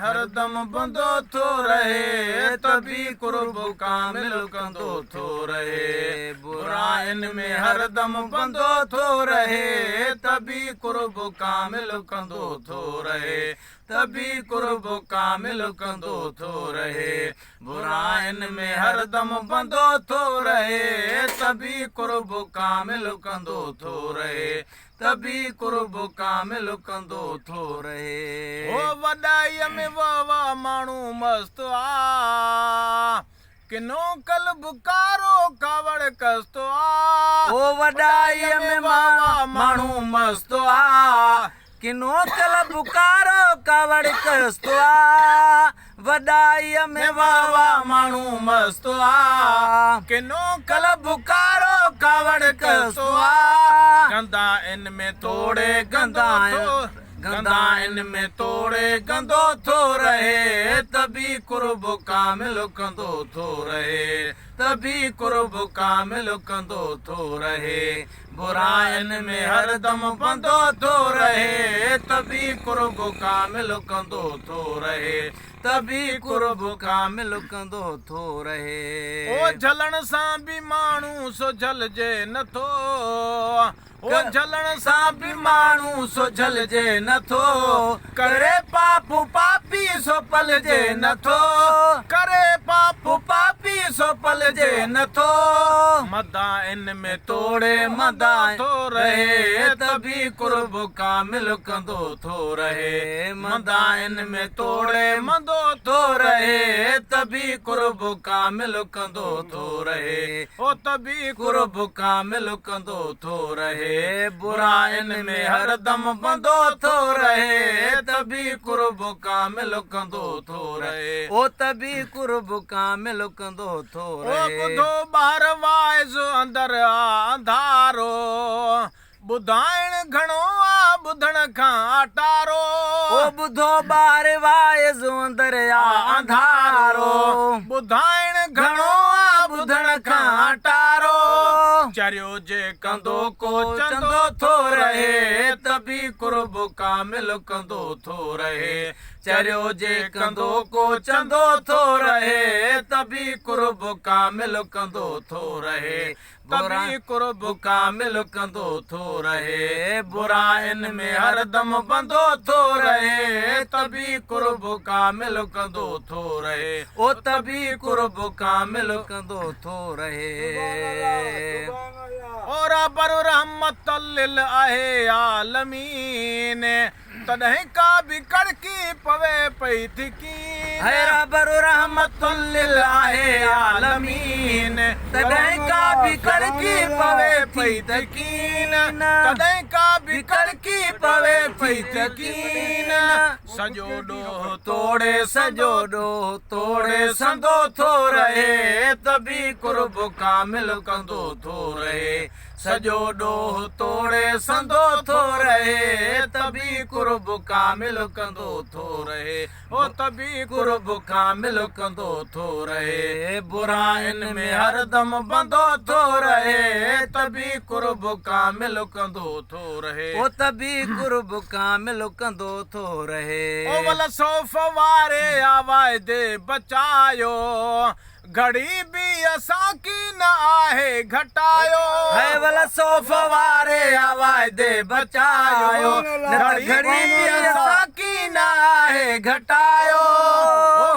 हरदम बंदो थो रहे तभी कुर्ब कामिल कंदो थो रहे बुराइन में हरदम बंदो थो रहे तभी कुर्ब कामिल कंदो थो रहे तभी कुर्ब कामिल कंदो थो रहे बुराइन में हरदम बंदो थो रहे तभी कुर्ब कामिल कंदो थो रहे तभी कुर्ब कामिल कंदो थो रहे ओ वॾाईअ में वाह माण्हू मस्त आ किनो कल्ब कारो कावड़ कस्तो आ ओ वॾाईअ में वाह माण्हू मस्त आ किनो कल्ब कारो कावड़ कस्तो आ वॾाईअ में वाह माण्हू मस्त आ किनो कल्ब कारो कावड़ कस्तो आ गंदा इन में तोड़े गंदा इन में तोड़े गंदो थो रहे तभी कुर्ब कामिल कंदो थो रहे तभी कुर्ब कामिल कंदो थो रहे बुराइन में हरदम बंदो थो रहे तभी कुर्ब कामिल कंदो थो रहे तभी कुर्ब कामिल कंदो थो रहे ओ झलण सां भी माण्हू सो झलजे नथो ओ झलण सां भी माण्हू सो झलजे नथो करे पापू पापी सो पलजे नथो करे पापू पापी सो पलजे नथो मदा इन में तोड़े मदा थो रहे तभी कुर्ब कामिल कंदो थो रहे मदा इन में तोड़े मदो थो रहे तभी कुर्ब कामिल कंदो थो रहे ओ तभी कुर्ब कामिल कंदो थो रहे बुराइन में हरदम बंदो थो रहे तभी कुर्ब कामिल कंदो थो रहे ओ तभी कुर्ब कामिल कंदो थो रहे ओ ॿुधो ॿार वाइज़ अंदर आ अंधारो ॿुधाइण घणो आ ॿुधण खां अटारो ओ ॿुधो ॿार वाइज़ अंदर आ अंधारो ॿुधाइण घणो आ ॿुधण खां अटारो चरियो जे कंदो को चंदो थो रहे तभी कुर्ब कामिल कंदो थो रहे चरियो जे कंदो को चंदो थो रहे तभी कुर्ब कामिल कंदो थो रहे तभी कुर्ब कामिल कंदो थो रहे बुराइन में हरदम बंदो थो रहे तभी कुर्ब कामिल कंदो थो रहे ओ तभी कुर्ब कामिल कंदो थो रहे और बर रहमत लिल आहे आलमीन तॾहिं का भी कड़की पवे पई थिकी है बर रहमत लिल आहे आलमीन तॾहिं का भी कड़की पवे पई थकीन तॾहिं का भी कड़की पवे पई थकीन सॼो ॾोह तोड़े सॼो ॾोह तोड़े संदो थो रहे तभी कुर्ब कामिल कंदो थो रहे सॼो ॾोह तोड़े संदो थो रहे तभी कुर्ब कामिल कंदो थो रहे ओ तभी कुर्ब कामिल कंदो थो रहे बुराइन में हरदम बंदो थो रहे तभी कुर्ब कामिल कंदो थो रहे ओ तभी कुर्ब कामिल कंदो थो रहे ओ वल सौफ वारे आवाज़ बचायो घड़ी भी असां की न आहे घटायो है वल सौफ वारे आवाज़ बचायो घड़ी भी असां की न आहे घटायो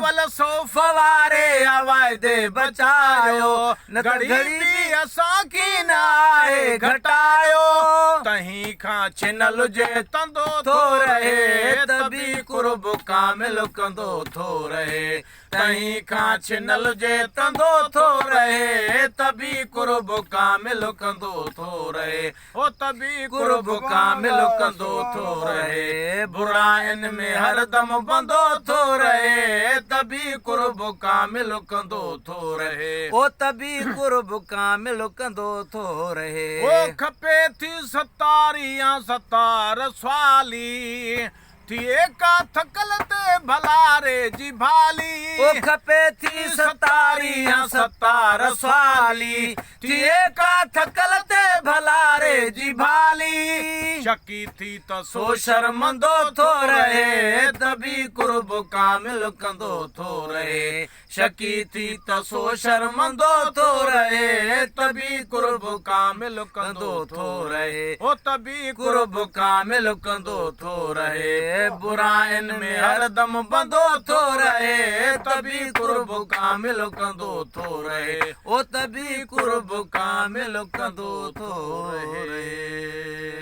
वल सौफ वारे आवाज़ बचायो घड़ी भी असां की न आहे घटायो तहीं खां छिनल जे तंदो थो रहे तभी कुर्ब कामिल कंदो थो रहे तहीं खां छिनल जे तंदो थो रहे तभी कुर्ब कामिल कंदो थो रहे ओ तभी कुर्ब कामिल कंदो थो रहे बुराइन में हरदम बंदो थो रहे तभी कुर्ब कामिल कंदो थो रहे ओ तभी कुर्ब कामिल कंदो थो रहे ओ खपे थी सतारी या सतार स्वाली थिए का थकल ते भलारे जी भाली ओ खपे थी सतारी या सतार स्वाली थिए का थकल ते भलारे जी भाली शकी थी त सो शर्मंदो थो रहे तभी कुर्ब कामिल कंदो थो रहे शकी थी त सो शर्मंदो थो रहे तभी कुर्ब कामिल कंदो थो रहे ओ तभी कुर्ब कामिल कंदो थो रहे बुराइन में हरदम बंदो थो रहे तभी कुर्ब कामिल कंदो थो रहे ओ तभी कुर्ब कामिल कंदो थो रहे।